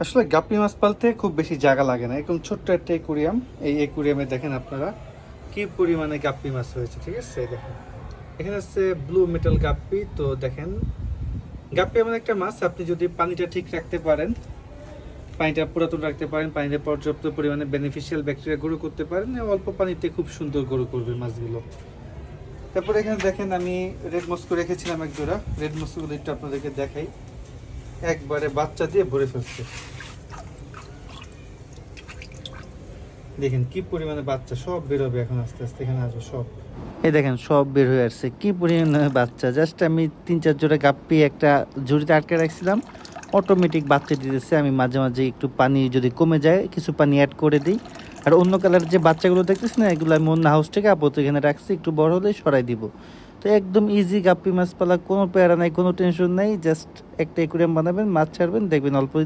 আসলে গাপ্পি মাছ পালতে খুব বেশি জায়গা লাগে না, এরকম ছোট্ট একটা একুরিয়াম। এই একুরিয়ামে দেখেন আপনারা কি পরিমাণে গাপ্পি মাছ হয়েছে, ঠিক আছে? দেখেন এখানে হচ্ছে ব্লু মেটাল গাপ্পি। তো দেখেন গাপ্পি এমন একটা মাছ, আপনি যদি পানিটা ঠিক রাখতে পারেন, পানিটা পুরাতন রাখতে পারেন, পানিতে পর্যাপ্ত পরিমাণে বেনিফিশিয়াল ব্যাকটেরিয়া গ্রো করতে পারেন, অল্প পানিতে খুব সুন্দর গ্রো করবে মাছগুলো। তারপরে এখানে দেখেন আমি রেড মস্কো রেখেছিলাম এক জোড়া। রেড মস্কোগুলো একটু আপনাদেরকে দেখাই, একবারে বাচ্চা দিয়ে ভরে ফেলছে। দেখেন কি পরিমাণে বাচ্চা, সব বেরোবে এখন আস্তে আস্তে, এখানে আসবে সব। এই দেখেন সব বের হয়ে আসছে, কি পরিমাণে বাচ্চা। জাস্ট আমি 3-4 জোড়া গাপ্পি একটা ঝুড়িতে আটকে রাখছিলাম, অটোমেটিক বাচ্চা দিতেছে। আমি মাঝে মাঝে একটু পানি যদি কমে যায় কিছু পানি অ্যাড করে দিই। আর অন্য কালার যে বাচ্চাগুলো দেখতেছি না, এগুলো আমি অন্য হাউস থেকে আপাতত এখানে রাখছি, একটু বড় হলে সরাই দিব। তো একদম ইজি গাপ্পি মাছ পালা, কোনো প্যারা নাই, কোনো টেনশন নাই। জাস্ট একটা অ্যাকুরিয়াম বানাবেন, মাছ ছাড়বেন, দেখবেন অল্প দিনে